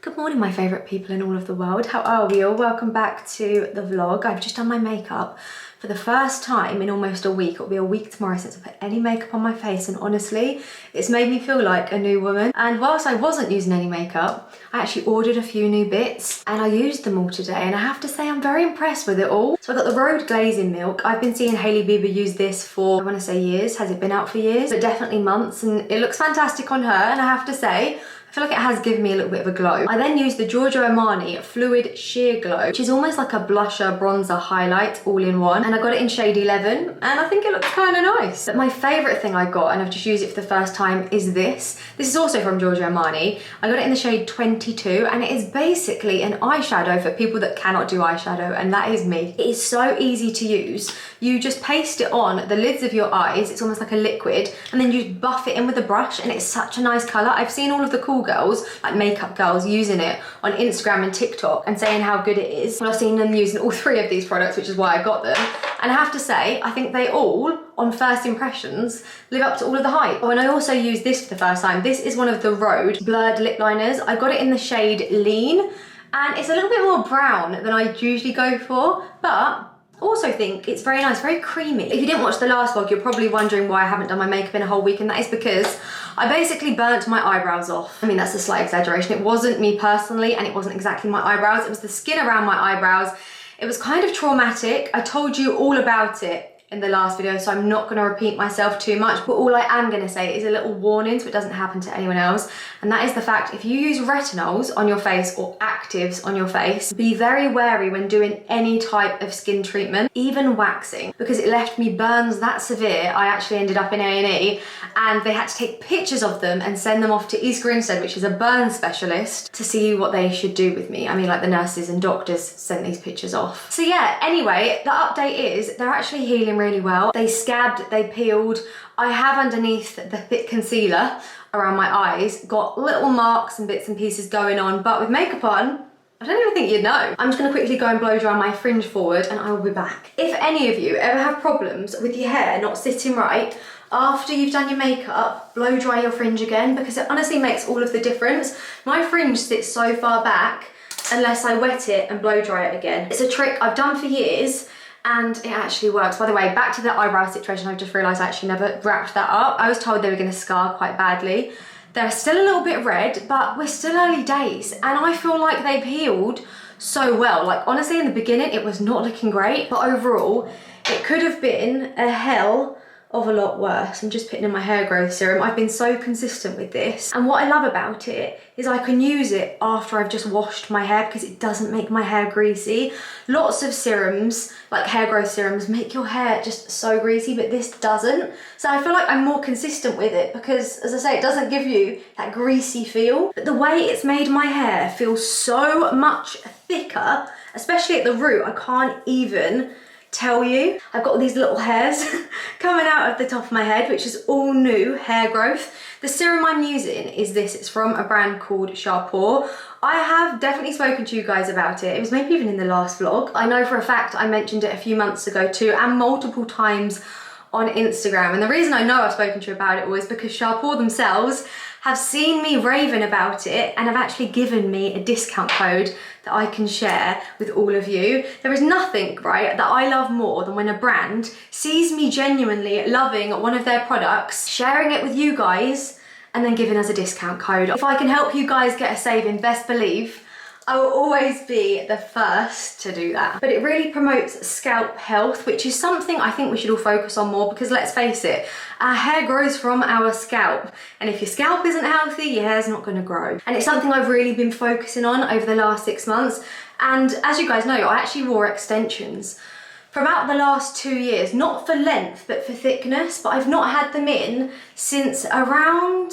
Good morning, my favourite people in all of the world. How are we all? Welcome back to the vlog. I've just done my makeup for the first time in almost a week. It'll be a week tomorrow since I put any makeup on my face, and honestly, it's made me feel like a new woman. And whilst I wasn't using any makeup, I actually ordered a few new bits and I used them all today, and I have to say I'm very impressed with it all. So I got the Road Glazing Milk. I've been seeing Hailey Bieber use this for, I want to say years. Has it been out for years? But definitely months, and it looks fantastic on her, and I have to say, I feel like it has given me a little bit of a glow. I then used the Giorgio Armani Fluid Sheer Glow, which is almost like a blusher, bronzer, highlight all in one. And I got it in shade 11, and I think it looks kind of nice. But my favourite thing I got, and I've just used it for the first time, is this. This is also from Giorgio Armani. I got it in the shade 22, and it is basically an eyeshadow for people that cannot do eyeshadow, and that is me. It is so easy to use. You just paste it on the lids of your eyes. It's almost like a liquid, and then you just buff it in with a brush, and it's such a nice colour. I've seen all of the cool girls, like makeup girls, using it on Instagram and TikTok and saying how good it is. Well, I've seen them using all three of these products, which is why I got them. And I have to say, I think they all, on first impressions, live up to all of the hype. Oh, and I also used this for the first time. This is one of the Rhode blurred lip liners. I got it in the shade Lean, and it's a little bit more brown than I usually go for, but also think it's very nice, very creamy. If you didn't watch the last vlog, you're probably wondering why I haven't done my makeup in a whole week, and that is because I basically burnt my eyebrows off. I mean, that's a slight exaggeration. It wasn't me personally, and it wasn't exactly my eyebrows. It was the skin around my eyebrows. It was kind of traumatic. I told you all about it in the last video, so I'm not gonna repeat myself too much, but all I am gonna say is a little warning so it doesn't happen to anyone else, and that is the fact, if you use retinols on your face or actives on your face, be very wary when doing any type of skin treatment, even waxing, because it left me burns that severe. I actually ended up in A&E, and they had to take pictures of them and send them off to East Grinstead, which is a burn specialist, to see what they should do with me. I mean, like, the nurses and doctors sent these pictures off. So yeah, anyway, the update is they're actually healing really well. They scabbed, they peeled. I have underneath the thick concealer around my eyes got little marks and bits and pieces going on, but with makeup on, I don't even think you'd know. I'm just gonna quickly go and blow dry my fringe forward, and I will be back. If any of you ever have problems with your hair not sitting right, after you've done your makeup, blow dry your fringe again, because it honestly makes all of the difference. My fringe sits so far back unless I wet it and blow dry it again. It's a trick I've done for years, and it actually works. By the way, back to the eyebrow situation, I've just realised I actually never wrapped that up. I was told they were going to scar quite badly. They're still a little bit red, but we're still early days, and I feel like they've healed so well. Like, honestly, in the beginning, it was not looking great, but overall, it could have been a hell of a lot worse. I'm just putting in my hair growth serum. I've been so consistent with this, and what I love about it is I can use it after I've just washed my hair, because it doesn't make my hair greasy. Lots of serums, like hair growth serums, make your hair just so greasy, but this doesn't. So I feel like I'm more consistent with it because, as I say, it doesn't give you that greasy feel, but the way it's made my hair feel so much thicker, especially at the root, I can't even tell you. I've got all these little hairs coming out of the top of my head, which is all new hair growth. The serum I'm using is this. It's from a brand called Sharpore. I have definitely spoken to you guys about it. It was maybe even in the last vlog. I know for a fact I mentioned it a few months ago too, and multiple times on Instagram. And the reason I know I've spoken to you about it all is because Sharpore themselves have seen me raving about it and have actually given me a discount code that I can share with all of you. There is nothing, right, that I love more than when a brand sees me genuinely loving one of their products, sharing it with you guys, and then giving us a discount code. If I can help you guys get a saving, best believe I will always be the first to do that. But it really promotes scalp health, which is something I think we should all focus on more, because let's face it, our hair grows from our scalp. And if your scalp isn't healthy, your hair's not gonna grow. And it's something I've really been focusing on over the last 6 months. And as you guys know, I actually wore extensions for about the last 2 years, not for length, but for thickness. But I've not had them in since around,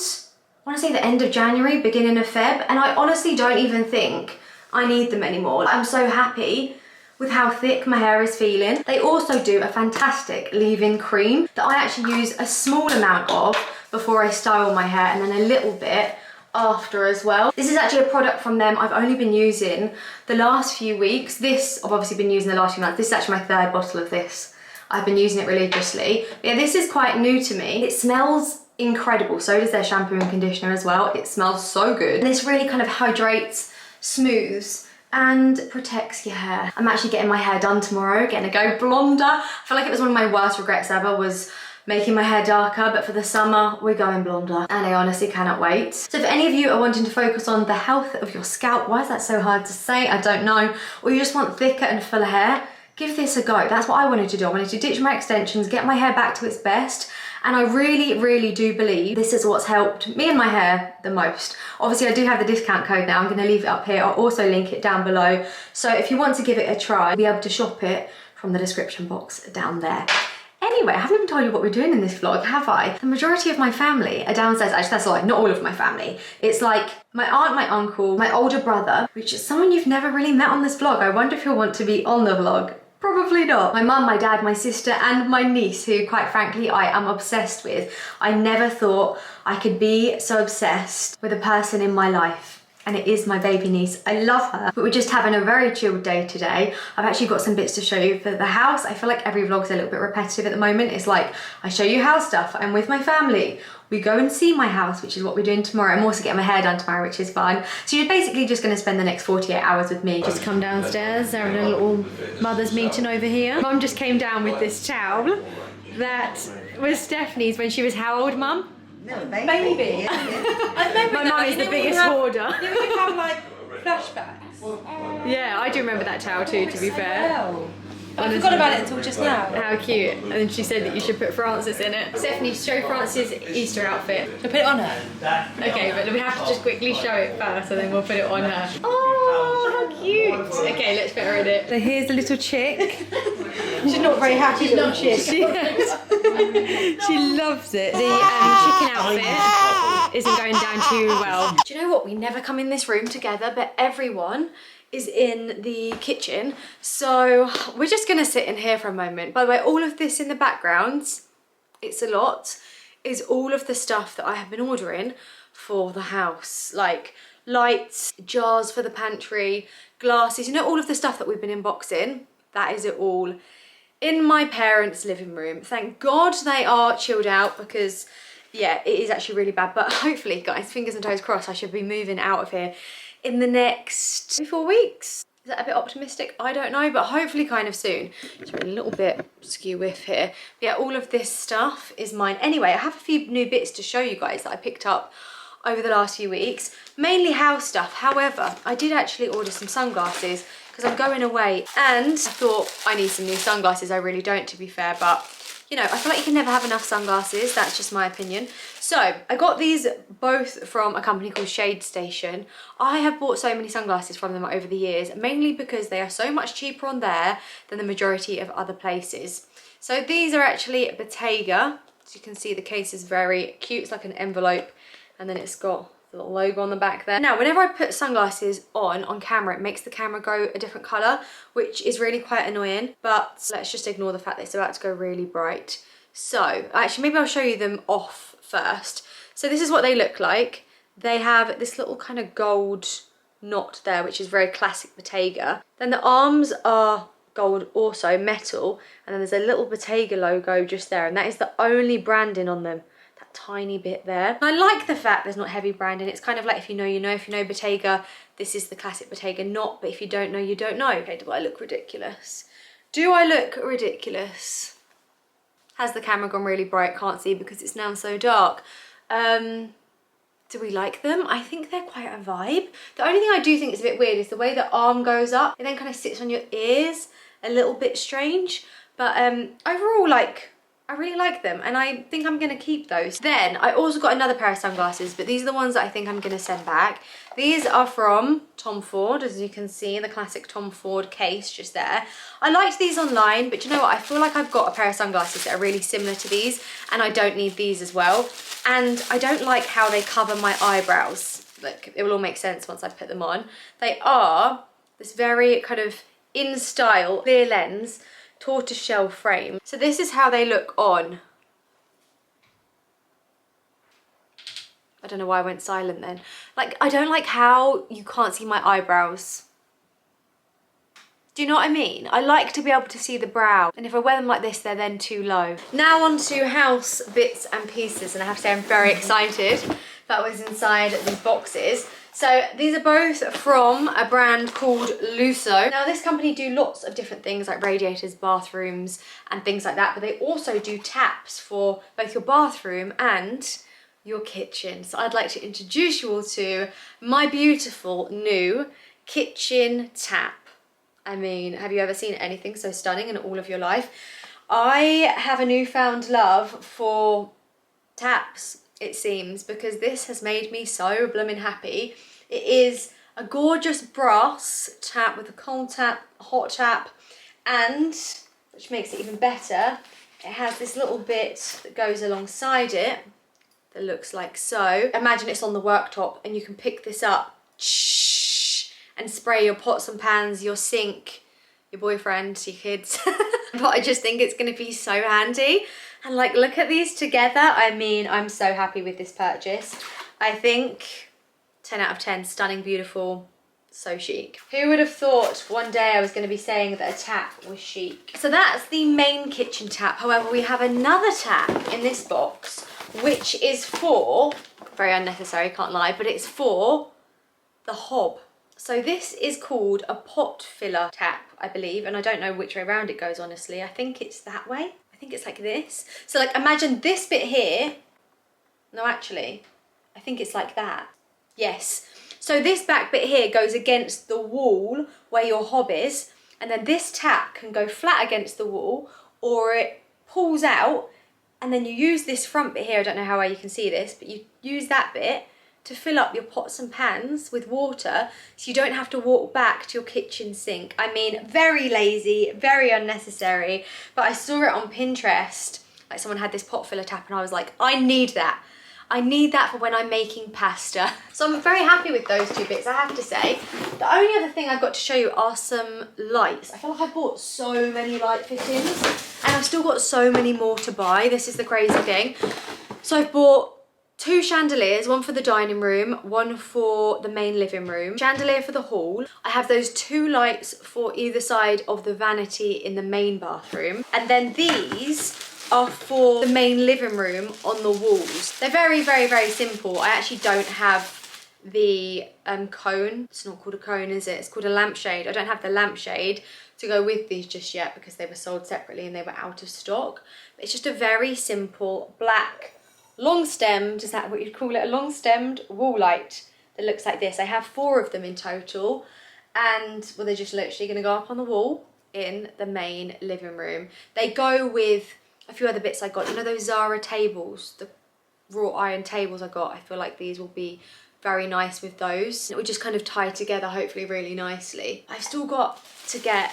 I wanna say the end of January, beginning of Feb. And I honestly don't even think I need them anymore. I'm so happy with how thick my hair is feeling. They also do a fantastic leave-in cream that I actually use a small amount of before I style my hair, and then a little bit after as well. This is actually a product from them I've only been using the last few weeks. This I've obviously been using the last few months. This is actually my 3rd bottle of this. I've been using it religiously. But yeah, this is quite new to me. It smells incredible. So does their shampoo and conditioner as well. It smells so good. And this really kind of hydrates smooths and protects your hair. I'm actually getting my hair done tomorrow, getting to go blonder. I feel like it was one of my worst regrets ever was making my hair darker, but for the summer, we're going blonder. And I honestly cannot wait. So if any of you are wanting to focus on the health of your scalp, why is that so hard to say? I don't know. Or you just want thicker and fuller hair, give this a go. That's what I wanted to do. I wanted to ditch my extensions, get my hair back to its best. And I really, really do believe this is what's helped me and my hair the most. Obviously, I do have the discount code now. I'm gonna leave it up here. I'll also link it down below. So if you want to give it a try, you'll be able to shop it from the description box down there. Anyway, I haven't even told you what we're doing in this vlog, have I? The majority of my family are downstairs. Actually, that's a lie, not all of my family. It's like my aunt, my uncle, my older brother, which is someone you've never really met on this vlog. I wonder if you'll want to be on the vlog. Probably not. My mum, my dad, my sister, and my niece, who quite frankly I am obsessed with. I never thought I could be so obsessed with a person in my life. And it is my baby niece. I love her. But we're just having a very chilled day today. I've actually got some bits to show you for the house. I feel like every vlog's a little bit repetitive at the moment. It's like, I show you house stuff. I'm with my family. We go and see my house, which is what we're doing tomorrow. I'm also getting my hair done tomorrow, which is fun. So you're basically just gonna spend the next 48 hours with me. Just come downstairs, they're having a little mother's meeting over here. Mum just came down with this towel that was Stephanie's when she was how old, Mum? No, baby. I remember my mum is the biggest hoarder. You know you have like flashbacks? Yeah, I do remember that towel too, to be fair. Well. I forgot about it until just now. How cute. And then she said that you should put Frances in it. Stephanie, show Frances' Easter outfit. Should I put it on her? Okay, but we have to just quickly show it first and then we'll put it on her. Oh, how cute. Okay, let's put her in it. So here's the little chick. She's not very happy little chick. She loves it. The chicken outfit isn't going down too well. Do you know what? We never come in this room together, but everyone is in the kitchen. So we're just gonna sit in here for a moment. By the way, all of this in the background, it's a lot, is all of the stuff that I have been ordering for the house. Like lights, jars for the pantry, glasses, you know, all of the stuff that we've been unboxing, that is it all in my parents' living room. Thank God they are chilled out because yeah, it is actually really bad. But hopefully, guys, fingers and toes crossed, I should be moving out of here in the next 4 weeks. Is that a bit optimistic? I don't know, but hopefully kind of soon. Sorry, a little bit skew whiff here. But yeah, all of this stuff is mine. Anyway, I have a few new bits to show you guys that I picked up over the last few weeks. Mainly house stuff. However, I did actually order some sunglasses because I'm going away and I thought I need some new sunglasses. I really don't, to be fair, but you know, I feel like you can never have enough sunglasses. That's just my opinion. So I got these both from a company called Shade Station. I have bought so many sunglasses from them over the years, mainly because they are so much cheaper on there than the majority of other places. So these are actually Bottega. As you can see, the case is very cute. It's like an envelope, and then it's got the little logo on the back there. Now, whenever I put sunglasses on camera, it makes the camera go a different color, which is really quite annoying, but let's just ignore the fact that it's about to go really bright. So actually, maybe I'll show you them off first. So this is what they look like. They have this little kind of gold knot there, which is very classic Bottega. Then the arms are gold, also metal, and then there's a little Bottega logo just there, and that is the only branding on them. Tiny bit there. I like the fact there's not heavy branding. It's kind of like if you know, you know. If you know Bottega, this is the classic Bottega knot, but if you don't know, you don't know. Okay, do I look ridiculous? Do I look ridiculous? Has the camera gone really bright? Can't see because it's now so dark. Do we like them? I think they're quite a vibe. The only thing I do think is a bit weird is the way the arm goes up. It then kind of sits on your ears, a little bit strange. But overall, like, I really like them and I think I'm gonna keep those. Then I also got another pair of sunglasses, but these are the ones that I think I'm gonna send back. These are from Tom Ford, as you can see, the classic Tom Ford case just there. I liked these online, but you know what? I feel like I've got a pair of sunglasses that are really similar to these and I don't need these as well. And I don't like how they cover my eyebrows. Like, it will all make sense once I put them on. They are this very kind of in style clear lens tortoiseshell frame. So this is how they look on. I don't know why I went silent then. Like, I don't like how you can't see my eyebrows. Do you know what I mean? I like to be able to see the brow, and if I wear them like this, they're then too low. Now on to house bits and pieces, and I have to say I'm very excited about what's inside these boxes. So these are both from a brand called Luso. Now this company do lots of different things like radiators, bathrooms and things like that, but they also do taps for both your bathroom and your kitchen. So I'd like to introduce you all to my beautiful new kitchen tap. I mean, have you ever seen anything so stunning in all of your life? I have a newfound love for taps, it seems, because this has made me so blooming happy. It is a gorgeous brass tap with a cold tap, a hot tap, and, which makes it even better, it has this little bit that goes alongside it that looks like so. Imagine it's on the worktop and you can pick this up and spray your pots and pans, your sink, your boyfriend, your kids. But I just think it's going to be so handy. And like, look at these together. I mean, I'm so happy with this purchase. I think 10 out of 10, stunning, beautiful, so chic. Who would have thought one day I was going to be saying that a tap was chic? So that's the main kitchen tap. However, we have another tap in this box, which is for, very unnecessary, can't lie, but it's for the hob. So this is called a pot filler tap, I believe, and I don't know which way around it goes, honestly. I think it's that way. I think it's like this. So like, imagine this bit here. No, actually, I think it's like that. Yes. So this back bit here goes against the wall where your hob is, and then this tap can go flat against the wall, or it pulls out, and then you use this front bit here. I don't know how well you can see this, but you use that bit to fill up your pots and pans with water, so you don't have to walk back to your kitchen sink. I mean, very lazy, very unnecessary, but I saw it on Pinterest. Like, someone had this pot filler tap and I was like, I need that. I need that for when I'm making pasta. So I'm very happy with those two bits, I have to say. The only other thing I've got to show you are some lights. I feel like I bought so many light fittings and I've still got so many more to buy. This is the crazy thing. So I've bought 2 chandeliers, one for the dining room, one for the main living room, chandelier for the hall. I have those 2 lights for either side of the vanity in the main bathroom. And then these are for the main living room on the walls. They're very, very, very simple. I actually don't have the cone. It's not called a cone, is it? It's called a lampshade. I don't have the lampshade to go with these just yet because they were sold separately and they were out of stock. But it's just a very simple black long stemmed, is that what you'd call it? A long stemmed wall light that looks like this. I have 4 of them in total, and well, they're just literally going to go up on the wall in the main living room. They go with a few other bits I got. You know those Zara tables, the wrought iron tables I got? I feel like these will be very nice with those. It would just kind of tie together hopefully really nicely. I've still got to get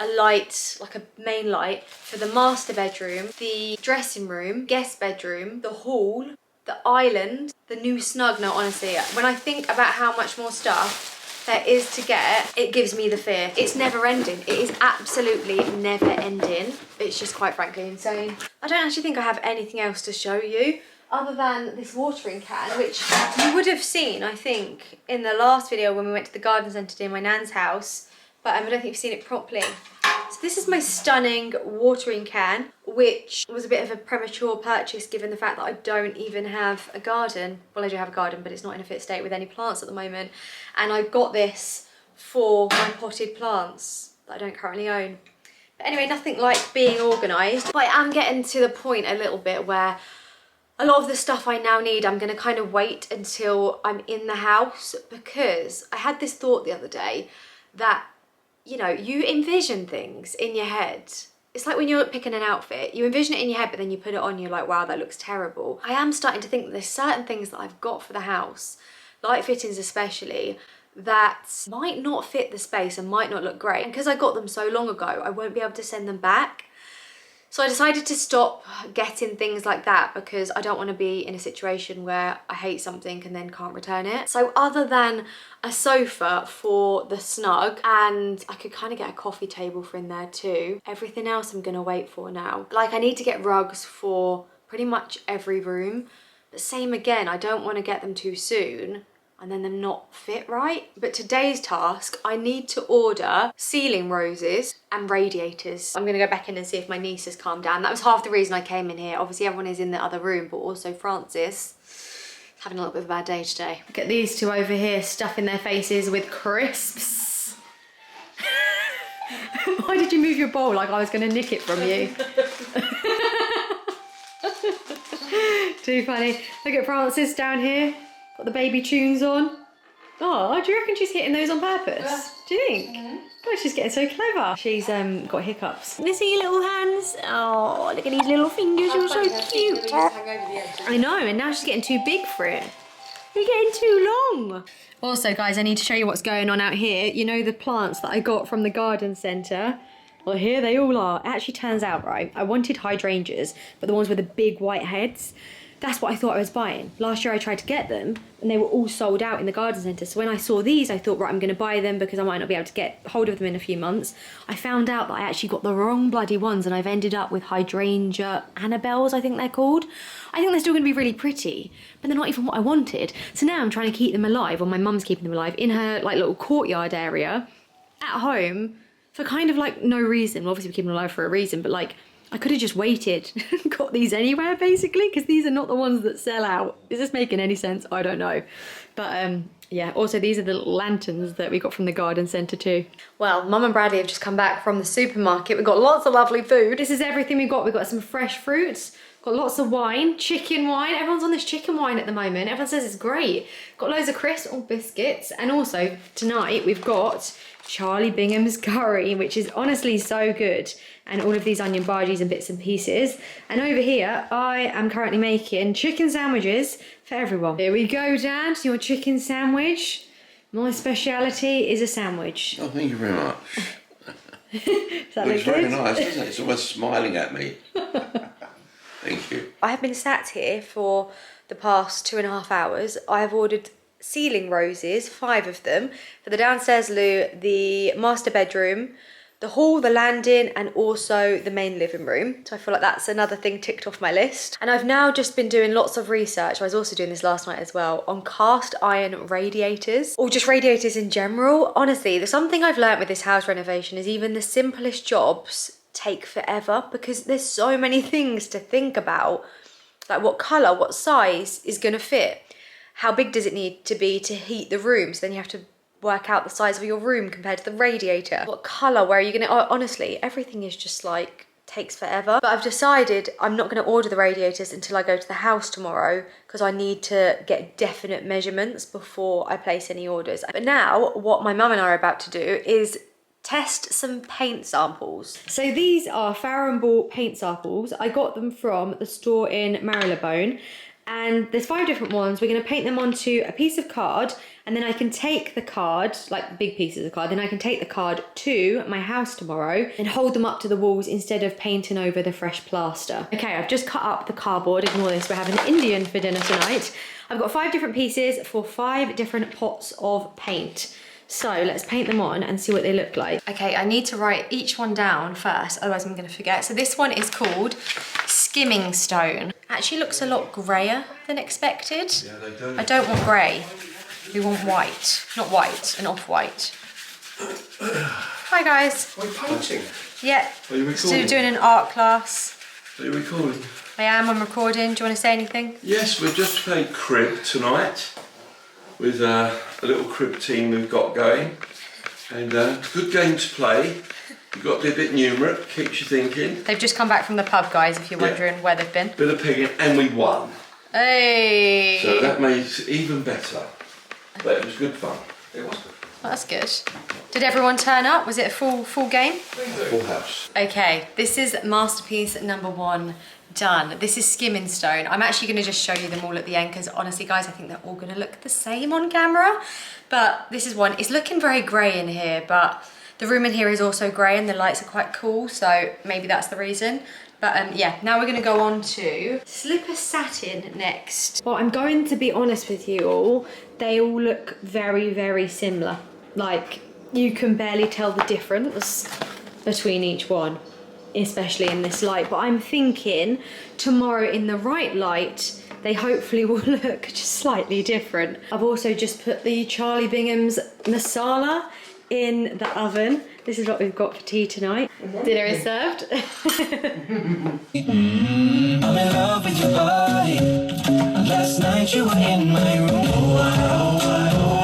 a light, like a main light, for the master bedroom, the dressing room, guest bedroom, the hall, the island, the new snug. No, honestly, when I think about how much more stuff there is to get, it gives me the fear. It's never ending. It is absolutely never ending. It's just quite frankly insane. I don't actually think I have anything else to show you other than this watering can, which you would have seen, I think, in the last video when we went to the garden centre in my nan's house. But I don't think you've seen it properly. So this is my stunning watering can, which was a bit of a premature purchase given the fact that I don't even have a garden. Well, I do have a garden, but it's not in a fit state with any plants at the moment. And I got this for my potted plants that I don't currently own. But anyway, nothing like being organised. But I am getting to the point a little bit where a lot of the stuff I now need, I'm going to kind of wait until I'm in the house, because I had this thought the other day that, you know, you envision things in your head. It's like when you're picking an outfit, you envision it in your head, but then you put it on, you're like, wow, that looks terrible. I am starting to think that there's certain things that I've got for the house, light fittings especially, that might not fit the space and might not look great. And because I got them so long ago, I won't be able to send them back. So I decided to stop getting things like that because I don't want to be in a situation where I hate something and then can't return it. So other than a sofa for the snug, and I could kind of get a coffee table for in there too, everything else I'm going to wait for now. Like, I need to get rugs for pretty much every room, but same again, I don't want to get them too soon and then them not fit right. But today's task, I need to order ceiling roses and radiators. I'm gonna go back in and see if my niece has calmed down. That was half the reason I came in here. Obviously everyone is in the other room, but also Francis having a little bit of a bad day today. Look at these two over here stuffing their faces with crisps. Why did you move your bowl like I was going to nick it from you? Too funny. Look at Frances down here. Got the baby tunes on. Oh, do you reckon she's hitting those on purpose? Yeah. Do you think? God, she's getting so clever. She's got hiccups. You see your little hands? Oh, look at these little fingers. You're so cute. I know, and now she's getting too big for it. You're getting too long. Also, guys, I need to show you what's going on out here. You know the plants that I got from the garden centre? Well, here they all are. It actually turns out, right, I wanted hydrangeas, but the ones with the big white heads, that's what I thought I was buying. Last year I tried to get them and they were all sold out in the garden centre. So when I saw these, I thought, right, I'm going to buy them because I might not be able to get hold of them in a few months. I found out that I actually got the wrong bloody ones and I've ended up with hydrangea Annabelles, I think they're called. I think they're still going to be really pretty, but they're not even what I wanted. So now I'm trying to keep them alive, or my mum's keeping them alive, in her like little courtyard area at home for kind of like no reason. Well, obviously we're keeping them alive for a reason, but like I could have just waited and got these anywhere basically, because these are not the ones that sell out. Is this making any sense? I don't know. But yeah, also these are the little lanterns that we got from the garden centre too. Well, Mum and Bradley have just come back from the supermarket. We've got lots of lovely food. This is everything we've got. We've got some fresh fruits, got lots of wine, chicken wine. Everyone's on this chicken wine at the moment. Everyone says it's great. Got loads of crisps or biscuits. And also tonight we've got Charlie Bingham's curry, which is honestly so good. And all of these onion bhajis and bits and pieces. And over here, I am currently making chicken sandwiches for everyone. Here we go, Dad, your chicken sandwich. My speciality is a sandwich. Oh, thank you very much. That looks very nice, doesn't it? It's almost smiling at me. Thank you. I have been sat here for the past 2.5 hours. I have ordered ceiling roses, 5 of them, for the downstairs loo, the master bedroom, the hall, the landing, and also the main living room. So I feel like that's another thing ticked off my list. And I've now just been doing lots of research, I was also doing this last night as well, on cast iron radiators, or just radiators in general. Honestly, there's something I've learned with this house renovation is even the simplest jobs take forever, because there's so many things to think about. Like what colour, what size is gonna fit? How big does it need to be to heat the room? So then you have to work out the size of your room compared to the radiator. What colour, where are you gonna, honestly, everything is just like, takes forever. But I've decided I'm not gonna order the radiators until I go to the house tomorrow, because I need to get definite measurements before I place any orders. But now, what my mum and I are about to do is test some paint samples. So these are Farrow & Ball paint samples. I got them from the store in Marylebone. And there's 5 different ones. We're going to paint them onto a piece of card, and then I can take the card, like big pieces of card, then I can take the card to my house tomorrow and hold them up to the walls instead of painting over the fresh plaster. Okay, I've just cut up the cardboard. Ignore this, we're having Indian for dinner tonight. I've got 5 different pieces for 5 different pots of paint. So let's paint them on and see what they look like. Okay, I need to write each one down first, otherwise I'm gonna forget. So this one is called Skimming Stone. Actually looks a lot grayer than expected. Yeah, they do. I don't want grey. We want white. Not white, an off-white. Hi guys. Are you painting? Yeah. Are you So recording? doing an art class. Are you recording? I'm recording. Do you want to say anything? Yes, we're just playing crib tonight with a little crib team we've got going. And good game to play. You've got to be a bit numerate, keeps you thinking. They've just come back from the pub, guys, if you're wondering where they've been. Bit of pigging, and we won. Hey! So that makes it even better. But it was good fun. It was good. Well, that's good. Did everyone turn up? Was it a full game? Full house. Okay, this is masterpiece number 1 done. This is Skimming Stone. I'm actually going to just show you them all at the end, because honestly, guys, I think they're all going to look the same on camera. But this is one. It's looking very grey in here, but the room in here is also grey and the lights are quite cool, so maybe that's the reason. But yeah, now we're going to go on to Slipper Satin next. Well, I'm going to be honest with you all, they all look very, very similar. Like, you can barely tell the difference between each one, especially in this light. But I'm thinking tomorrow in the right light, they hopefully will look just slightly different. I've also just put the Charlie Bingham's masala in the oven. This is what we've got for tea tonight. Dinner is served. I'm in love with your body. Last night you were in my room.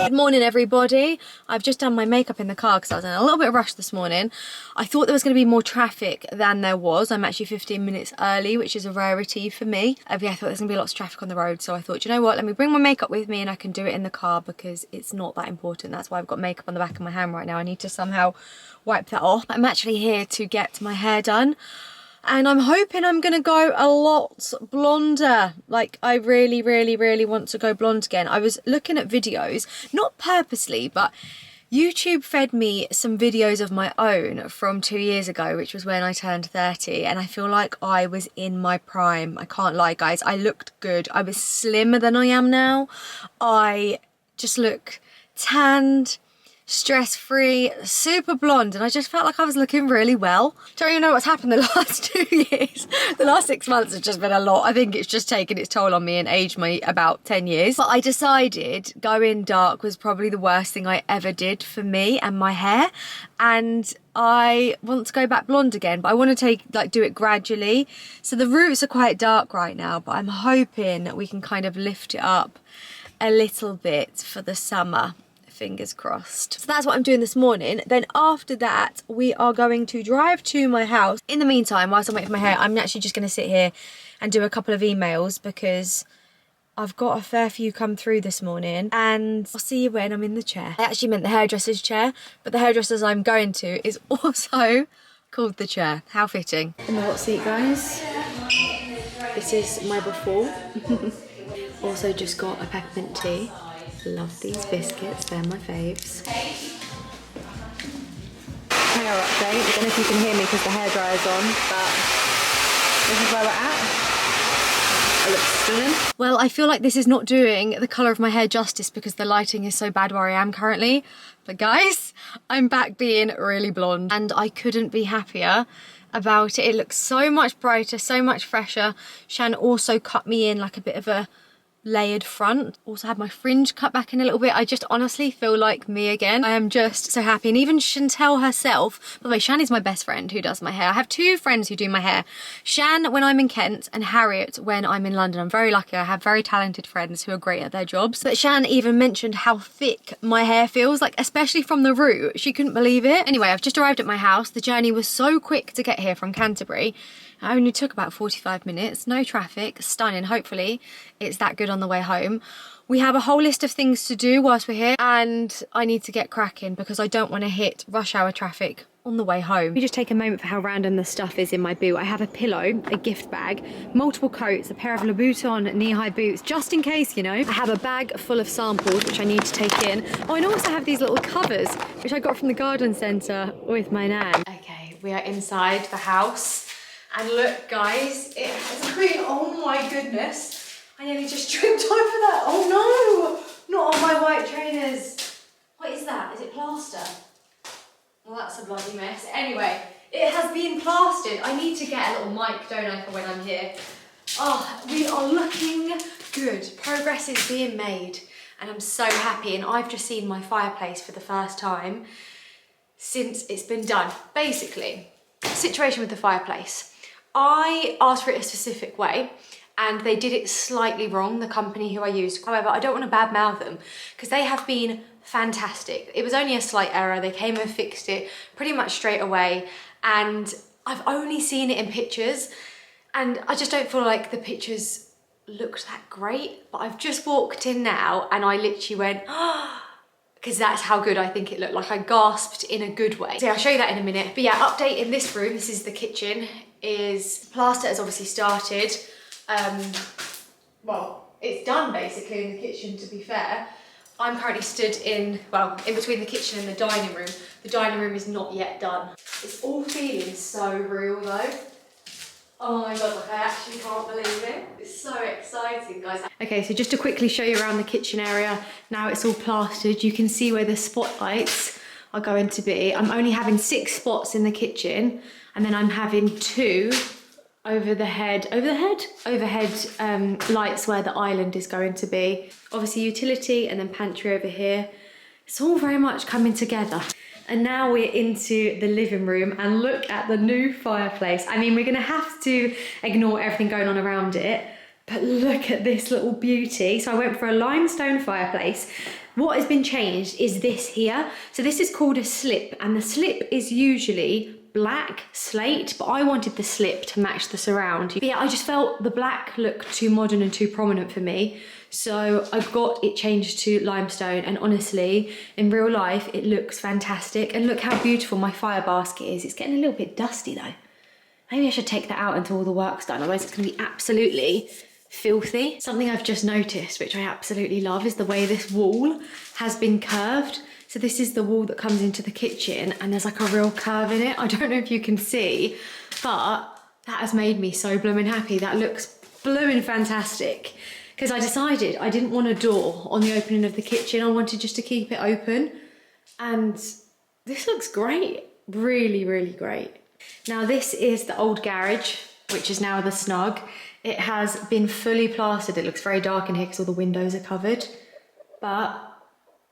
Good morning, everybody. I've just done my makeup in the car because I was in a little bit of a rush this morning. I thought there was going to be more traffic than there was. I'm actually 15 minutes early, which is a rarity for me. Yeah, I thought there was going to be lots of traffic on the road, so I thought, you know what, let me bring my makeup with me and I can do it in the car because it's not that important. That's why I've got makeup on the back of my hand right now. I need to somehow wipe that off. I'm actually here to get my hair done. And I'm hoping I'm going to go a lot blonder. Like, I really, really, really want to go blonde again. I was looking at videos, not purposely, but YouTube fed me some videos of my own from 2 years ago, which was when I turned 30. And I feel like I was in my prime. I can't lie, guys. I looked good. I was slimmer than I am now. I just look tanned, stress-free, super blonde, and I just felt like I was looking really well. Don't even know what's happened the last 2 years. The last 6 months has just been a lot. I think it's just taken its toll on me and aged me about 10 years. But I decided going dark was probably the worst thing I ever did for me and my hair, and I want to go back blonde again, but I want to do it gradually. So the roots are quite dark right now, but I'm hoping that we can kind of lift it up a little bit for the summer. Fingers crossed. So that's what I'm doing this morning. Then after that, we are going to drive to my house. In the meantime, whilst I'm waiting for my hair, I'm actually just going to sit here and do a couple of emails because I've got a fair few come through this morning, and I'll see you when I'm in the chair. I actually meant the hairdresser's chair, but the hairdresser's I'm going to is also called the chair. How fitting. In the hot seat, guys. This is my before. Also just got a peppermint tea. Love these biscuits, they're my faves. Hair update. I don't know if you can hear me because the hairdryer's on, but this is where we're at. It looks stunning. Well, I feel like this is not doing the colour of my hair justice because the lighting is so bad where I am currently. But guys, I'm back being really blonde and I couldn't be happier about it. It looks so much brighter, so much fresher. Shan also cut me in like a bit of a layered front. Also had my fringe cut back in a little bit. I just honestly feel like me again. I am just so happy. And even Chantel herself, by the way, Shan is my best friend who does my hair. I have two friends who do my hair. Shan when I'm in Kent and Harriet when I'm in London. I'm very lucky. I have very talented friends who are great at their jobs. But Shan even mentioned how thick my hair feels, like especially from the root. She couldn't believe it. Anyway, I've just arrived at my house. The journey was so quick to get here from Canterbury. It only took about 45 minutes, no traffic, stunning. Hopefully it's that good on the way home. We have a whole list of things to do whilst we're here and I need to get cracking because I don't want to hit rush hour traffic on the way home. Let me just take a moment for how random the stuff is in my boot. I have a pillow, a gift bag, multiple coats, a pair of Louboutin knee-high boots, just in case, you know. I have a bag full of samples, which I need to take in. Oh, and I also have these little covers, which I got from the garden centre with my nan. Okay, we are inside the house. And look, guys, it has been, oh my goodness. I nearly just tripped over that. Oh no, not on my white trainers. What is that? Is it plaster? Well, that's a bloody mess. Anyway, it has been plastered. I need to get a little mic, don't I, for when I'm here. Oh, we are looking good. Progress is being made. And I'm so happy. And I've just seen my fireplace for the first time since it's been done. Basically, situation with the fireplace. I asked for it a specific way and they did it slightly wrong, the company who I used. However, I don't want to badmouth them because they have been fantastic. It was only a slight error. They came and fixed it pretty much straight away. And I've only seen it in pictures and I just don't feel like the pictures looked that great. But I've just walked in now and I literally went, oh, because that's how good I think it looked. Like I gasped in a good way. So yeah, I'll show you that in a minute. But yeah, update in this room, this is the kitchen, is plaster has obviously started. Well, it's done basically in the kitchen, to be fair. I'm currently stood in, well, in between the kitchen and the dining room. The dining room is not yet done. It's all feeling so real though. Oh my God, like I actually can't believe it. It's so exciting, guys. Okay, so just to quickly show you around the kitchen area, now it's all plastered. You can see where the spotlights are going to be. I'm only having 6 spots in the kitchen, and then I'm having 2 overhead lights where the island is going to be. Obviously utility and then pantry over here. It's all very much coming together. And now we're into the living room and look at the new fireplace. I mean, we're gonna have to ignore everything going on around it, but look at this little beauty. So I went for a limestone fireplace. What has been changed is this here. So this is called a slip, and the slip is usually black slate, but I wanted the slip to match the surround. But yeah, I just felt the black looked too modern and too prominent for me. So I've got it changed to limestone, and honestly, in real life, it looks fantastic. And look how beautiful my fire basket is. It's getting a little bit dusty though. Maybe I should take that out until all the work's done, otherwise it's gonna be absolutely filthy. Something I've just noticed, which I absolutely love, is the way this wall has been curved. So this is the wall that comes into the kitchen, and there's like a real curve in it. I don't know if you can see, but that has made me so blooming happy. That looks blooming fantastic. Because I decided I didn't want a door on the opening of the kitchen. I wanted just to keep it open. And this looks great. Really, really great. Now this is the old garage, which is now the snug. It has been fully plastered. It looks very dark in here because all the windows are covered. But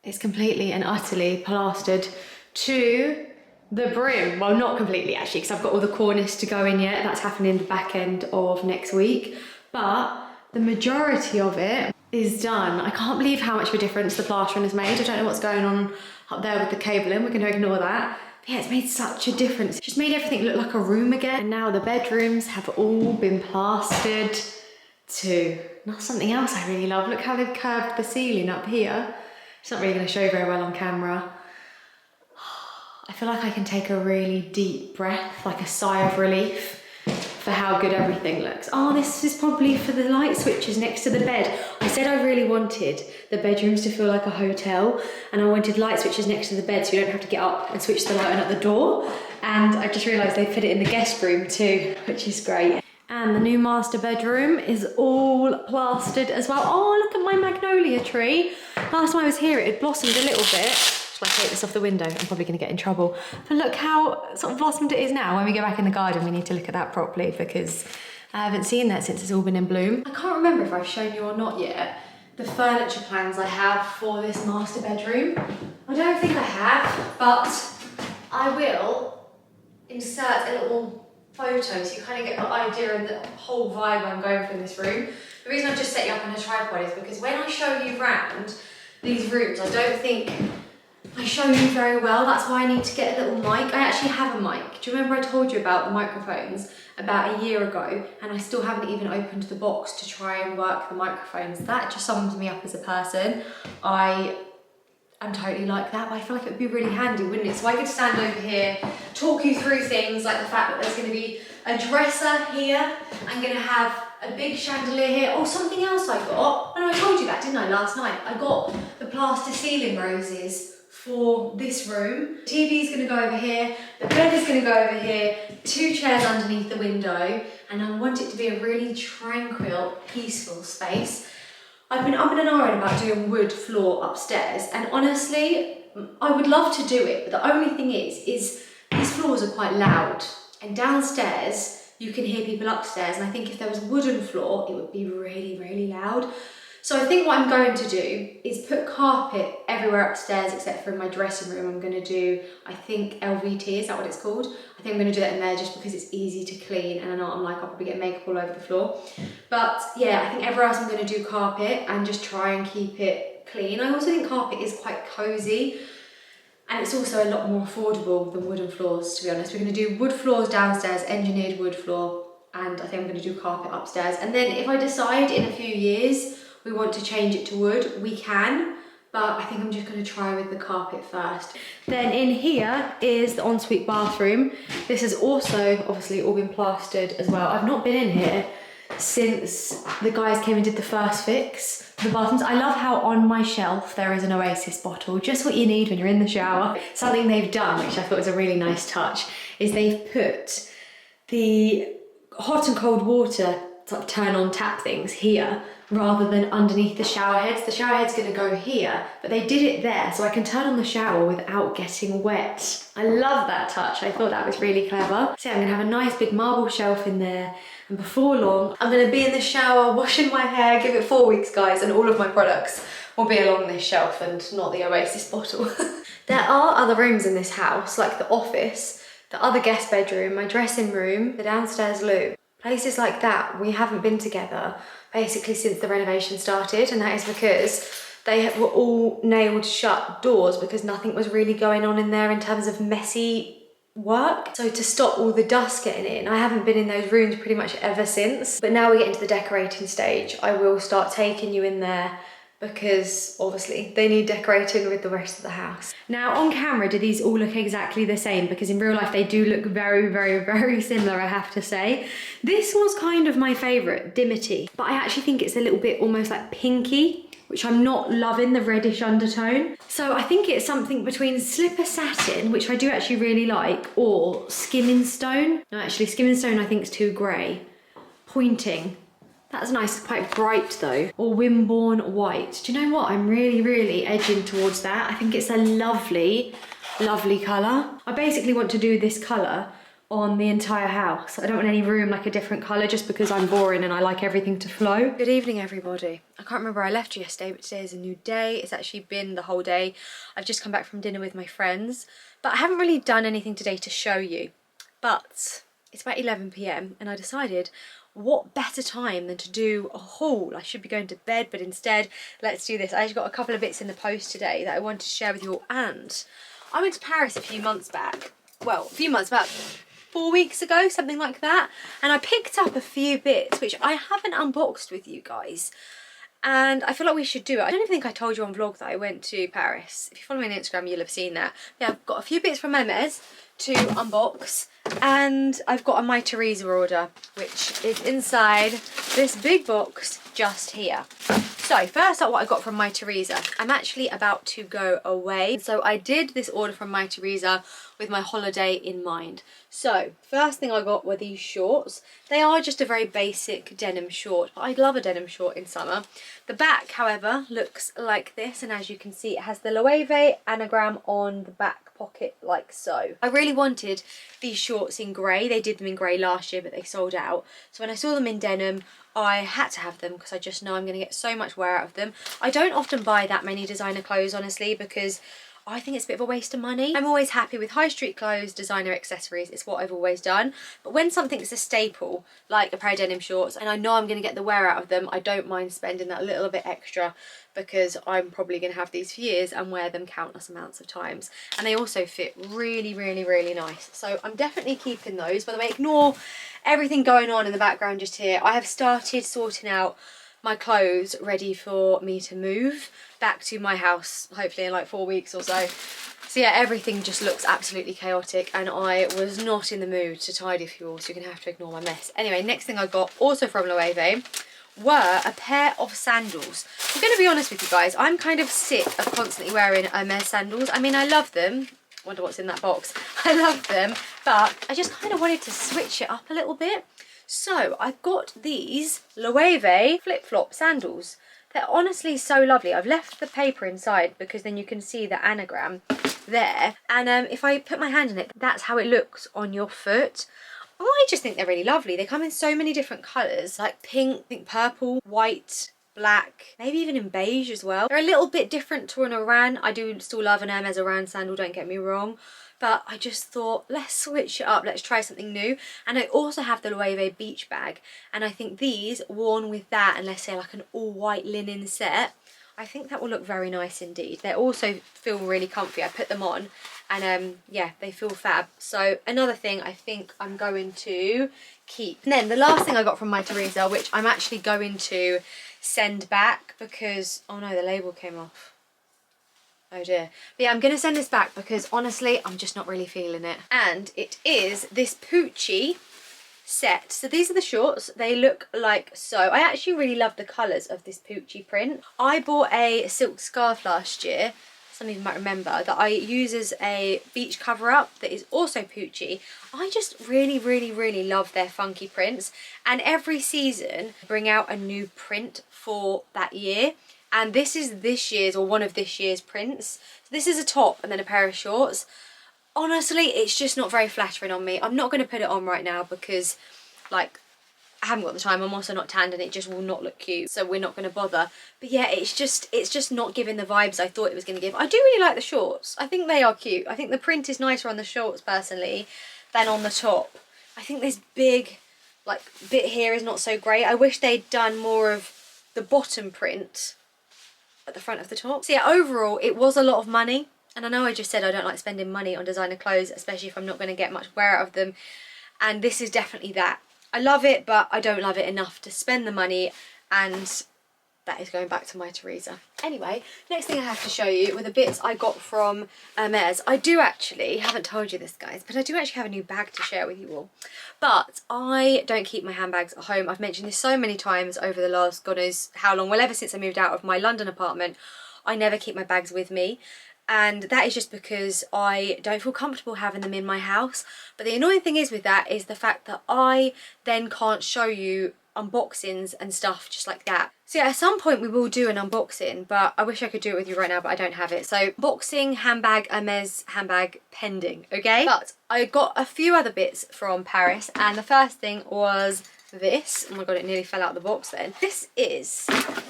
it's completely and utterly plastered to the brim. Well, not completely actually, because I've got all the cornice to go in yet. That's happening the back end of next week. But the majority of it is done. I can't believe how much of a difference the plastering has made. I don't know what's going on up there with the cabling. We're going to ignore that. But yeah, it's made such a difference. It's just made everything look like a room again. And now the bedrooms have all been plastered too. Now something else I really love. Look how they've curved the ceiling up here. It's not really going to show very well on camera. I feel like I can take a really deep breath, like a sigh of relief for how good everything looks. Oh, this is probably for the light switches next to the bed. I said I really wanted the bedrooms to feel like a hotel, and I wanted light switches next to the bed so you don't have to get up and switch the light on at the door. And I just realised they put it in the guest room too, which is great. And the new master bedroom is all plastered as well. Oh, look at my magnolia tree. Last time I was here, it had blossomed a little bit. Shall I take this off the window? I'm probably gonna get in trouble. But look how sort of blossomed it is now. When we go back in the garden, we need to look at that properly because I haven't seen that since it's all been in bloom. I can't remember if I've shown you or not yet the furniture plans I have for this master bedroom. I don't think I have, but I will insert a little photo so you kind of get the idea and the whole vibe I'm going for in this room. The reason I've just set you up on a tripod is because when I show you around these rooms, I don't think I show you very well. That's why I need to get a little mic. I actually have a mic. Do you remember I told you about the microphones about a year ago, and I still haven't even opened the box to try and work the microphones? That just sums me up as a person. I'm totally like that, but I feel like it would be really handy, wouldn't it? So I could stand over here, talk you through things like the fact that there's going to be a dresser here. I'm going to have a big chandelier here. Oh, something else I got. I know I told you that, didn't I, last night? I got the plaster ceiling roses for this room. The TV is going to go over here. The bed is going to go over here. 2 chairs underneath the window. And I want it to be a really tranquil, peaceful space. I've been umming and ahhing about doing wood floor upstairs, and honestly, I would love to do it, but the only thing is these floors are quite loud, and downstairs you can hear people upstairs, and I think if there was a wooden floor, it would be really, really loud. So I think what I'm going to do is put carpet everywhere upstairs except for in my dressing room. I'm going to do, I think, LVT, is that what it's called? I think I'm going to do that in there just because it's easy to clean, and I know what I'm like, I'll probably get makeup all over the floor. But yeah, I think everywhere else I'm going to do carpet and just try and keep it clean. I also think carpet is quite cosy, and it's also a lot more affordable than wooden floors, to be honest. We're going to do wood floors downstairs, engineered wood floor, and I think I'm going to do carpet upstairs. And then if I decide in a few years we want to change it to wood, we can, but I think I'm just going to try with the carpet first. Then in here is the ensuite bathroom. This has also obviously all been plastered as well. I've not been in here since the guys came and did the first fix for the bathrooms. I love how on my shelf there is an Oasis bottle, just what you need when you're in the shower. Something they've done, which I thought was a really nice touch, is they've put the hot and cold water sort of turn on tap things here rather than underneath the shower heads. The shower head's going to go here, but they did it there so I can turn on the shower without getting wet. I love that touch. I thought that was really clever. So I'm going to have a nice big marble shelf in there, and before long I'm going to be in the shower washing my hair. Give it 4 weeks, guys, and all of my products will be along this shelf and not the Oasis bottle. There are other rooms in this house, like the office, the other guest bedroom, my dressing room, the downstairs loo. Places like that, we haven't been together basically since the renovation started, and that is because they were all nailed shut doors because nothing was really going on in there in terms of messy work. So to stop all the dust getting in, I haven't been in those rooms pretty much ever since. But now we get into the decorating stage, I will start taking you in there because obviously they need decorating with the rest of the house. Now on camera, do these all look exactly the same? Because in real life they do look very, very, very similar, I have to say. This was kind of my favorite, Dimity, but I actually think it's a little bit almost like pinky, which I'm not loving the reddish undertone. So I think it's something between Slipper Satin, which I do actually really like, or Skimming Stone. No, actually Skimming Stone I think is too grey. Pointing. That's nice, quite bright though. Or Wimborne White. Do you know what? I'm really, really edging towards that. I think it's a lovely, lovely colour. I basically want to do this colour on the entire house. I don't want any room like a different colour just because I'm boring and I like everything to flow. Good evening, everybody. I can't remember where I left you yesterday, but today is a new day. It's actually been the whole day. I've just come back from dinner with my friends, but I haven't really done anything today to show you. But it's about 11 p.m. and I decided what better time than to do a haul. I should be going to bed, but instead, let's do this. I actually got a couple of bits in the post today that I wanted to share with you all. And I went to Paris a few months back. Well, a few months back. 4 weeks ago, something like that, and I picked up a few bits which I haven't unboxed with you guys, and I feel like we should do it. I don't even think I told you on vlog that I went to Paris. If you follow me on Instagram, you'll have seen that. Yeah, I've got a few bits from Hermes to unbox, and I've got a My Teresa order, which is inside this big box just here. So first up, what I got from My Teresa. I'm actually about to go away, so I did this order from My Teresa with my holiday in mind. So first thing I got were these shorts. They are just a very basic denim short. I love a denim short in summer. The back, however, looks like this, and as you can see, it has the Loewe anagram on the back pocket like so. I really wanted these shorts in grey. They did them in grey last year, but they sold out. So when I saw them in denim, I had to have them because I just know I'm going to get so much wear out of them. I don't often buy that many designer clothes, honestly, because I think it's a bit of a waste of money. I'm always happy with high street clothes, designer accessories. It's what I've always done. But when something's a staple, like a pair of denim shorts, and I know I'm going to get the wear out of them, I don't mind spending that little bit extra because I'm probably going to have these for years and wear them countless amounts of times. And they also fit really, really, really nice. So I'm definitely keeping those. By the way, ignore everything going on in the background just here. I have started sorting out my clothes ready for me to move back to my house, hopefully in like 4 weeks or so. So yeah, everything just looks absolutely chaotic and I was not in the mood to tidy for you all, so you're gonna have to ignore my mess. Anyway, next thing I got, also from Loewe, were a pair of sandals. I'm gonna be honest with you guys, I'm kind of sick of constantly wearing Hermes sandals. I mean, I love them. Wonder what's in that box. I love them, but I just kind of wanted to switch it up a little bit. So I've got these Loewe flip-flop sandals. They're honestly so lovely. I've left the paper inside because then you can see the anagram there. And if I put my hand in it, that's how it looks on your foot. I just think they're really lovely. They come in so many different colours, like pink, I think purple, white, black, maybe even in beige as well. They're a little bit different to an Oran. I do still love an Hermes Oran sandal, don't get me wrong. But I just thought, let's switch it up, let's try something new. And I also have the Loewe beach bag. And I think these, worn with that, and let's say like an all-white linen set, I think that will look very nice indeed. They also feel really comfy. I put them on and yeah, they feel fab. So another thing I think I'm going to keep. And then the last thing I got from My Teresa, which I'm actually going to send back because, oh no, the label came off. Oh dear. But yeah, I'm going to send this back because honestly, I'm just not really feeling it. And it is this Poochie set. So these are the shorts. They look like so. I actually really love the colours of this Poochie print. I bought a silk scarf last year, some of you might remember, that I use as a beach cover-up that is also Poochie. I just really, really, really love their funky prints. And every season, bring out a new print for that year. And this is this year's, or one of this year's prints. So this is a top and then a pair of shorts. Honestly, it's just not very flattering on me. I'm not going to put it on right now because, like, I haven't got the time. I'm also not tanned and it just will not look cute, so we're not going to bother. But yeah, it's just not giving the vibes I thought it was going to give. I do really like the shorts. I think they are cute. I think the print is nicer on the shorts personally than on the top. I think this big like bit here is not so great. I wish they'd done more of the bottom print at the front of the top. So yeah, overall it was a lot of money, and I know I just said I don't like spending money on designer clothes, especially if I'm not going to get much wear out of them, and this is definitely that. I love it, but I don't love it enough to spend the money, and that is going back to my Teresa. Anyway, next thing I have to show you were the bits I got from Hermes. I do actually, haven't told you this guys, but I do actually have a new bag to share with you all. But I don't keep my handbags at home. I've mentioned this so many times over the last God knows how long, well ever since I moved out of my London apartment. I never keep my bags with me. And that is just because I don't feel comfortable having them in my house. But the annoying thing is with that is the fact that I then can't show you unboxings and stuff just like that. So yeah, at some point we will do an unboxing, but I wish I could do it with you right now, but I don't have it. So boxing handbag, Hermes handbag pending, okay? But I got a few other bits from Paris, and the first thing was this. Oh my god, it nearly fell out of the box then. This is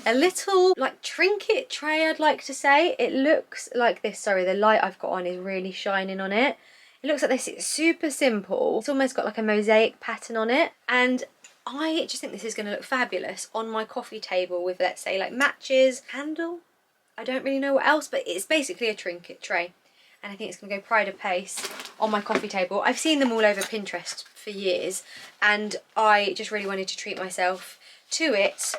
a little like trinket tray, I'd like to say. It looks like this. Sorry, the light I've got on is really shining on it. It looks like this. It's super simple. It's almost got like a mosaic pattern on it, and I just think this is going to look fabulous on my coffee table with, let's say, like matches, candle. I don't really know what else, but it's basically a trinket tray. And I think it's going to go pride of pace on my coffee table. I've seen them all over Pinterest for years, and I just really wanted to treat myself to it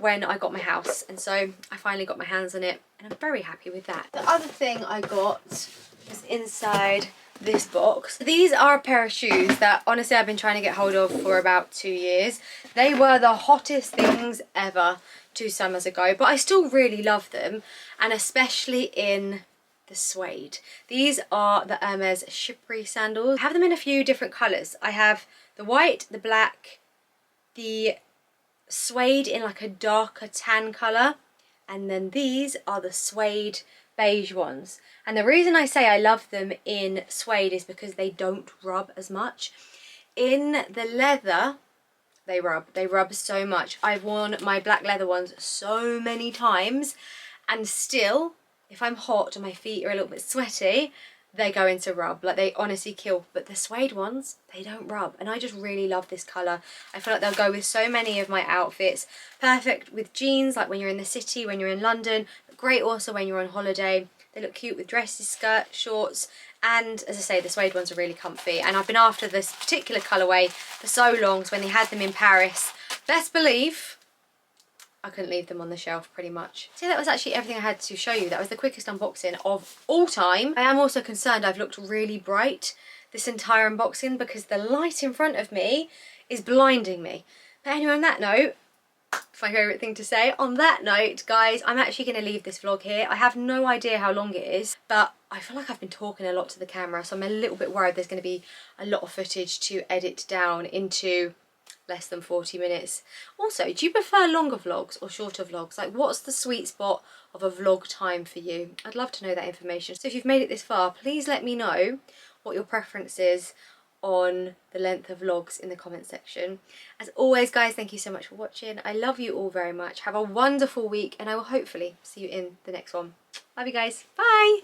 when I got my house. And so I finally got my hands on it, and I'm very happy with that. The other thing I got was inside this box. These are a pair of shoes that honestly I've been trying to get hold of for about 2 years. They were the hottest things ever 2 summers ago, but I still really love them, and especially in the suede. These are the Hermes Chippery sandals. I have them in a few different colours. I have the white, the black, the suede in like a darker tan colour, and then these are the suede beige ones. And the reason I say I love them in suede is because they don't rub as much. In the leather, they rub so much. I've worn my black leather ones so many times, and still, if I'm hot and my feet are a little bit sweaty, they go into rub. Like, they honestly kill. But the suede ones, they don't rub, and I just really love this colour. I feel like they'll go with so many of my outfits. Perfect with jeans, like when you're in the city, when you're in London, but great also when you're on holiday. They look cute with dresses, skirts, shorts, and as I say, the suede ones are really comfy. And I've been after this particular colourway for so long, so when they had them in Paris, best believe I couldn't leave them on the shelf pretty much. So that was actually everything I had to show you. That was the quickest unboxing of all time. I am also concerned I've looked really bright this entire unboxing because the light in front of me is blinding me. But anyway, on that note, my favourite thing to say. On that note, guys, I'm actually going to leave this vlog here. I have no idea how long it is, but I feel like I've been talking a lot to the camera, so I'm a little bit worried there's going to be a lot of footage to edit down into less than 40 minutes. Also, do you prefer longer vlogs or shorter vlogs? Like, what's the sweet spot of a vlog time for you? I'd love to know that information. So if you've made it this far, please let me know what your preference is on the length of vlogs in the comment section. As always, guys, thank you so much for watching. I love you all very much. Have a wonderful week, and I will hopefully see you in the next one. Love you guys. Bye.